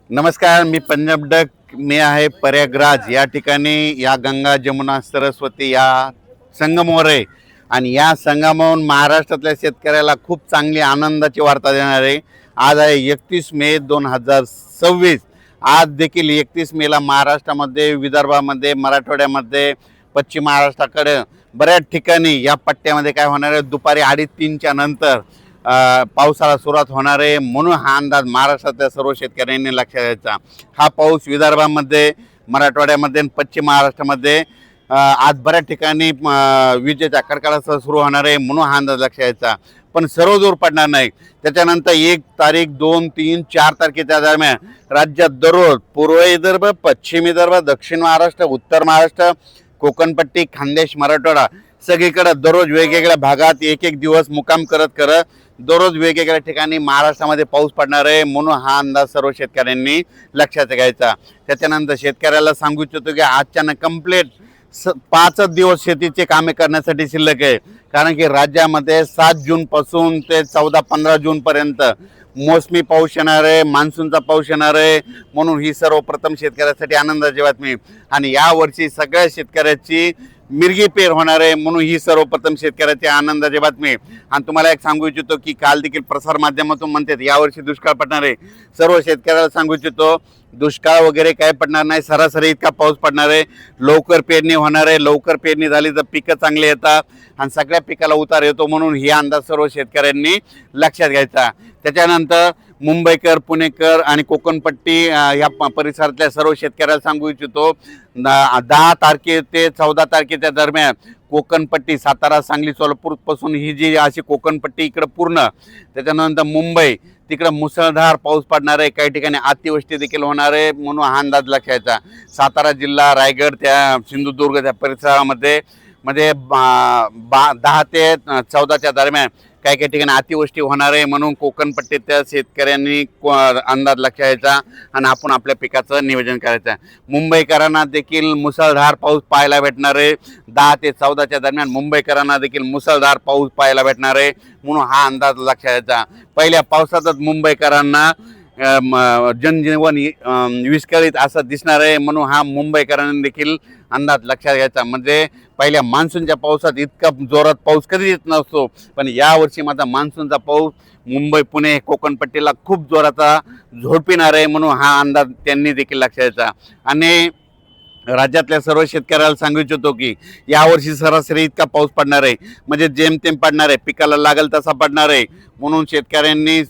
नमस्कार, मी पंजाब डक. मी आहे प्रयागराज या ठिकाणी. या गंगा जमुना सरस्वती या संगमावर आहे आणि या संगमावरून महाराष्ट्रातल्या शेतकऱ्याला खूप चांगली आनंदाची वार्ता देणार आहे. आज आहे 31 मे 2026. आज देखील 31 मेला महाराष्ट्रामध्ये, विदर्भामध्ये, मराठवाड्यामध्ये, पश्चिम महाराष्ट्राकडे बऱ्याच ठिकाणी या पट्ट्यामध्ये काय होणार आहे, दुपारी 2:30-3च्या नंतर पावसाला सुरुवात होणार आहे. म्हणून हा अंदाज महाराष्ट्रातल्या सर्व शेतकऱ्यांनी लक्षात घ्यायचा. हा पाऊस विदर्भामध्ये, मराठवाड्यामध्ये आणि पश्चिम महाराष्ट्रामध्ये आज बऱ्याच ठिकाणी विजेच्या कडकडाटासह सुरू होणार आहे. म्हणून हा अंदाज लक्षात घ्यायचा. पण सर्व जोर पडणार नाही. त्याच्यानंतर 1 तारीख, 2, 3, 4 तारखेच्या दरम्यान राज्यात दररोज पूर्व विदर्भ, पश्चिम विदर्भ, दक्षिण महाराष्ट्र, उत्तर महाराष्ट्र, कोकणपट्टी, खानदेश, मराठवाडा सगळीकडे दररोज वेगवेगळ्या भागात एक एक दिवस मुक्काम करत करत दररोज वेगवेगळ्या ठिकाणी महाराष्ट्रामध्ये पाऊस पडणार आहे. म्हणून हा अंदाज सर्व शेतकऱ्यांनी लक्षात घ्यायचा. त्याच्यानंतर शेतकऱ्याला सांगू इच्छितो की आजच्यानं कंप्लीट 5 दिवस शेतीचे कामे करण्यासाठी शिल्लक आहे. कारण की राज्यामध्ये 7 जूनपासून ते 14-15 जूनपर्यंत मोसमी पाऊस येणार आहे, मान्सूनचा पाऊस येणार आहे. म्हणून ही सर्वप्रथम शेतकऱ्यासाठी आनंदाची बातमी. आणि यावर्षी सगळ्या शेतकऱ्याची मिरगी पेर होणार आहे. म्हणून ही सर्वप्रथम शेतकऱ्याची आनंदाची बातमी. आणि तुम्हाला एक सांगू इच्छितो की काल देखील प्रसार माध्यमातून म्हणतात यावर्षी दुष्काळ पडणार आहे. सर्व शेतकऱ्याला सांगू इच्छितो दुष्काळ वगैरे काय पडणार नाही, सरासरी इतका पाऊस पडणार आहे. लवकर पेरणी होणार आहे. लवकर पेरणी झाली तर पिकं चांगली येतात आणि सगळ्या पिकाला उतार येतो. म्हणून ही अंदाज सर्व शेतकऱ्यांनी लक्षात घ्यायचा. त्याच्यानंतर मुंबईकर, पुणेकर आणि कोकणपट्टी या परिसरातल्या सर्व शेतकऱ्याला सांगू इच्छितो 10 तारखे ते 14 तारखेच्या दरम्यान कोकणपट्टी, सातारा, सांगली, सोलापूरपासून ही जी अशी कोकणपट्टी इकडं पूर्ण, त्याच्यानंतर मुंबई तिकडं मुसळधार पाऊस पडणार आहे. काही ठिकाणी अतिवृष्टी देखील होणार आहे. म्हणून हा अंदाज लक्षात घ्यायचा. सातारा जिल्हा, रायगड, त्या सिंधुदुर्ग त्या परिसरामध्ये 10 ते 14च्या दरम्यान काही काही ठिकाणी अतिवृष्टी होणार आहे. म्हणून कोकणपट्टीच्या शेतकऱ्यांनी अंदाज लक्षात घ्यायचा आणि आपण आपल्या पिकाचं नियोजन करायचं. मुंबईकरांना देखील मुसळधार पाऊस पाहायला भेटणार आहे. 10 ते 14च्या दरम्यान मुंबईकरांना देखील मुसळधार पाऊस पाहायला भेटणार आहे. म्हणून हा अंदाज लक्षात घ्यायचा. पहिल्या पावसातच मुंबईकरांना जनजीवन विस्कळीत असं दिसणार आहे. म्हणून हा मुंबईकरांनी देखील अंदाज लक्षात घ्यायचा. म्हणजे पहिल्या मान्सूनच्या पावसात इतका जोरात पाऊस कधी येत नसतो, पण यावर्षी माझा मान्सूनचा पाऊस मुंबई, पुणे, कोकणपट्टीला खूप जोराचा झोडपिणार आहे. म्हणून हा अंदाज त्यांनी देखील लक्षात घ्यायचा. आणि राज्यातल्या सर्व शेतकऱ्याला सांगू इच्छितो की यावर्षी सरासरी इतका पाऊस पडणार आहे, म्हणजे जेमतेम पडणार आहे, पिकाला लागेल तसा पडणार आहे. म्हणून शेतकऱ्यांनी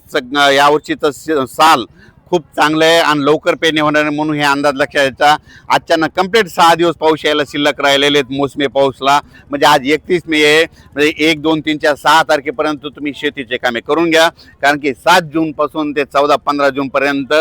यावर्षीचं साल खूप चांगलं आहे आणि लवकर पेरणी होणार आहे. म्हणून हे अंदाज लक्षात घ्यायचा. आजच्यानं कंप्लीट 6 दिवस पाऊस यायला शिल्लक राहिलेले आहेत मोसमी पाऊसला. म्हणजे आज 31 मे आहे. म्हणजे 1, 2, 3, 4, 6 तारखेपर्यंत तुम्ही शेतीचे कामे करून घ्या. कारण की 7 जूनपासून ते 14-15 जूनपर्यंत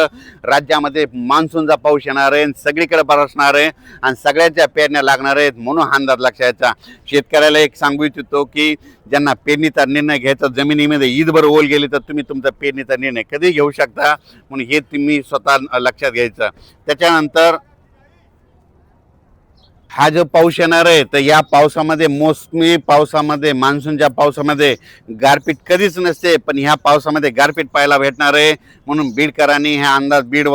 राज्यामध्ये मान्सूनचा पाऊस येणार आहे, सगळीकडे बरसणार आहे आणि सगळ्यांच्या पेरण्या लागणार आहेत. म्हणून हा अंदाज लक्षात घ्यायचा. शेतकऱ्याला एक सांगू इच्छितो की ज्यांना पेरणीचा निर्णय घ्यायचा, जमिनीमध्ये ईदभर ओल गेली तर तुम्ही तुमचा पेरणीचा निर्णय कधी घेऊ शकता. म्हणून हे तुम्ही स्वतः लक्षात घ्यायचं. त्याच्यानंतर हा जो पाऊस येणार आहे तर या पावसामध्ये, मोसमी पावसामध्ये, मान्सूनच्या पावसामध्ये गारपीट कधीच नसते, पण ह्या पावसामध्ये गारपीट पाहायला भेटणार आहे. म्हणून बीडकरांनी हा अंदाज बीड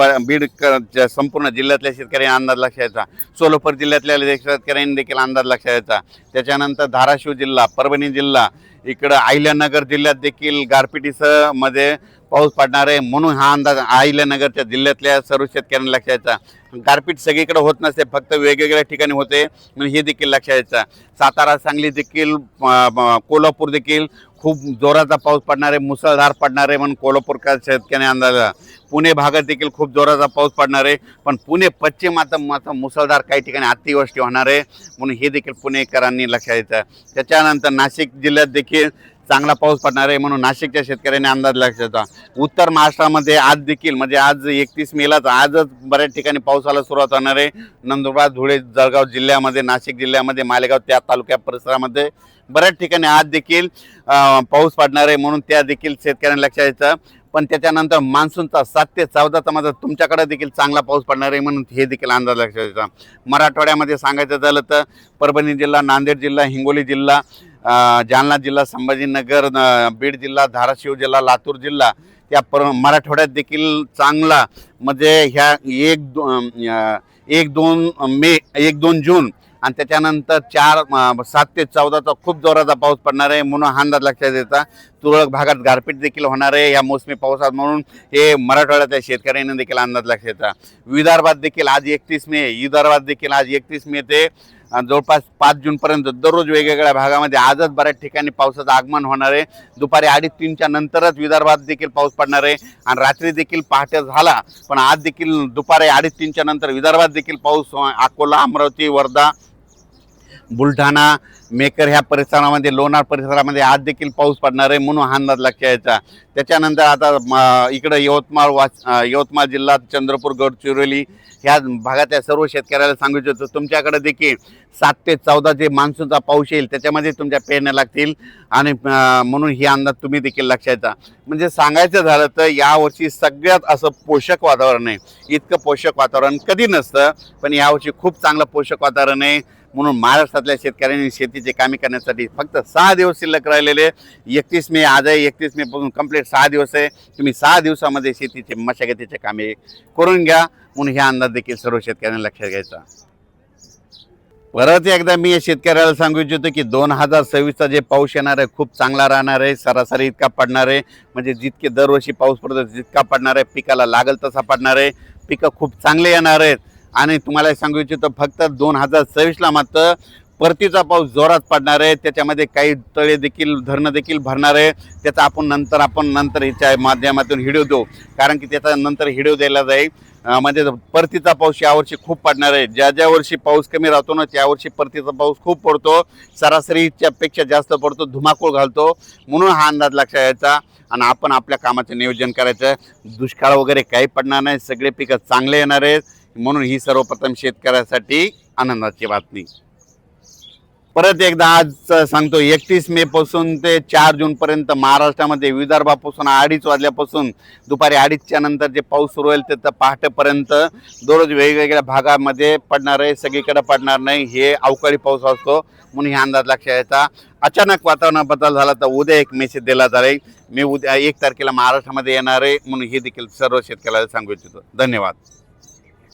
संपूर्ण जिल्ह्यातल्या शेतकऱ्यांनी अंदाज लक्षात घ्यायचा. सोलापूर जिल्ह्यातल्या शेतकऱ्यांनी देखील अंदाज लक्षात घ्यायचा. त्याच्यानंतर धाराशिव जिल्हा, परभणी जिल्हा, इकडं अहिल्यानगर जिल्ह्यात देखील गारपिटीसह मध्ये पाऊस पडणार आहे. म्हणून हा अंदाज अहिल्यानगरच्या जिल्ह्यातल्या सर्व शेतकऱ्यांनी लक्षात घ्यायचा. गारपीट सगळीकडे होत नसते, फक्त वेगवेगळ्या ठिकाणी होते. म्हणून हे देखील लक्षात घ्यायचं. सातारा, सांगली देखील, कोल्हापूर देखील खूप जोराचा पाऊस पडणार आहे, मुसळधार पडणार आहे. म्हणून कोल्हापूरच्या शेतकऱ्यांनी अंदाज. पुणे भागात देखील खूप जोराचा पाऊस पडणार आहे, पण पुणे पश्चिमात मुसळधार काही ठिकाणी अतिवृष्टी होणार आहे. म्हणून हे देखील पुणेकरांनी लक्षात घ्यायचं. त्याच्यानंतर नाशिक जिल्ह्यात देखील चांगला पाऊस पडणार आहे. म्हणून नाशिकच्या शेतकऱ्यांनी अंदाज लक्षात घ्यायचा. उत्तर महाराष्ट्रामध्ये आज देखील, म्हणजे आज 31 मेलाच आजच बऱ्याच ठिकाणी पावसाला सुरुवात होणार आहे. नंदुरबार, धुळे, जळगाव जिल्ह्यामध्ये, नाशिक जिल्ह्यामध्ये, मालेगाव त्या तालुक्या परिसरामध्ये बऱ्याच ठिकाणी आज देखील पाऊस पडणार आहे. म्हणून त्या देखील शेतकऱ्यांनी लक्षात घ्यायचं. पण त्याच्यानंतर मान्सूनचा 7 ते 14चा माझा तुमच्याकडे देखील चांगला पाऊस पडणार आहे. म्हणून हे देखील अंदाज लक्षात घ्यायचा. मराठवाड्यामध्ये सांगायचं झालं तर परभणी जिल्हा, नांदेड जिल्हा, हिंगोली जिल्हा, जालना जिल्हा, संभाजीनगर, बीड जिल्हा, धाराशिव जिल्हा, लातूर जिल्हा मराठवाड्यात देखील चांगला म्हणजे ह्या 1-2 जून आणि त्याच्यानंतर 7 ते 14चा खूप जोराचा पाऊस पडणार आहे म्हणून हा अंदाज लक्षात येता. तुरळक भागात गारपीट देखील होणार आहे या मोसमी पावसात म्हणून हे मराठवाड्यातल्या शेतकऱ्यांना देखील अंदाज लक्षात येता. विदर्भात देखील आज 31 मे ते जवळपास 5 जूनपर्यंत दररोज वेगवेगळ्या भागामध्ये आजच बऱ्याच ठिकाणी पावसाचं आगमन होणार आहे. दुपारी 2:30च्या नंतरच विदर्भात देखील पाऊस पडणार आहे आणि रात्री देखील पहाटे झाला पण आज देखील दुपारी 2:30च्या नंतर विदर्भात देखील पाऊस अकोला, अमरावती, वर्धा, बुलढाणा, मेकर ह्या परिसरामध्ये, लोणार परिसरामध्ये आज देखील पाऊस पडणार आहे म्हणून हा अंदाज लक्षात यायचा. त्याच्यानंतर आता इकडं यवतमाळ जिल्हा, चंद्रपूर, गडचिरोली ह्या भागातल्या सर्व शेतकऱ्याला सांगू इच्छितो तुमच्याकडे देखील 7 ते 14 जे मान्सूनचा पाऊस येईल त्याच्यामध्ये तुमच्या पेरण्या लागतील आणि म्हणून ही अंदाज तुम्ही देखील लक्षात. म्हणजे सांगायचं झालं तर यावर्षी सगळ्यात असं पोषक वातावरण आहे. इतकं पोषक वातावरण कधी नसतं पण यावर्षी खूप चांगलं पोषक वातावरण आहे म्हणून महाराष्ट्रातल्या शेतकऱ्यांनी शेतीचे कामे करण्यासाठी फक्त 6 दिवस शिल्लक राहिलेले. 31 मे आज आहे, 31 मे पासून कंप्लीट 6 दिवस आहे. तुम्ही 6 दिवसामध्ये शेतीचे मशागतीचे कामे करून घ्या म्हणून हे अंदाज देखील सर्व शेतकऱ्यांनी लक्षात घ्यायचा. परत एकदा मी शेतकऱ्याला सांगू इच्छितो की 2026चा जे पाऊस येणार आहे खूप चांगला राहणार आहे. सरासरी इतका पडणार आहे म्हणजे जितके दरवर्षी पाऊस पडतो जितका पडणार आहे पिकाला लागल तसा पडणार आहे. पिकं खूप चांगले येणार आहेत आणि तुम्हाला सांगू इच्छितो फक्त 2026ला मात्र परतीचा पाऊस जोरात पडणार आहे. त्याच्यामध्ये काही तळे देखील धरणं देखील भरणार आहे. त्याचा आपण नंतर हिच्या माध्यमातून व्हिडिओ देऊ कारण की त्याचा नंतर व्हिडिओ द्यायला जाईल. म्हणजे परतीचा पाऊस यावर्षी खूप पडणार आहे. ज्या वर्षी पाऊस कमी राहतो ना त्यावर्षी परतीचा पाऊस खूप पडतो, सरासरीच्या पेक्षा जास्त पडतो, धुमाकूळ घालतो म्हणून हा अंदाज लक्षात यायचा आणि आपण आपल्या कामाचं नियोजन करायचं. दुष्काळ वगैरे काही पडणार नाही, सगळे पिकं चांगले येणार आहेत म्हणून ही सर्वप्रथम शेतकऱ्यासाठी आनंदाची बातमी. परत एकदा आज सांगतो 31 मे पासून ते 4 जूनपर्यंत महाराष्ट्रामध्ये विदर्भापासून 2:30 वाजल्यापासून दुपारी 2:30च्या नंतर जे पाऊस सुरू होईल तर पहाटेपर्यंत दररोज वेगवेगळ्या भागामध्ये पडणार आहे, सगळीकडे पडणार नाही. हे अवकाळी पाऊस असतो म्हणून हे अंदाज लक्षात यायचा. अचानक वातावरणात बदल झाला तर उद्या एक मेसेज दिला जाईल. मी उद्या 1 तारखेला महाराष्ट्रामध्ये येणार आहे म्हणून हे देखील सर्व शेतकऱ्याला सांगू इच्छितो. धन्यवाद.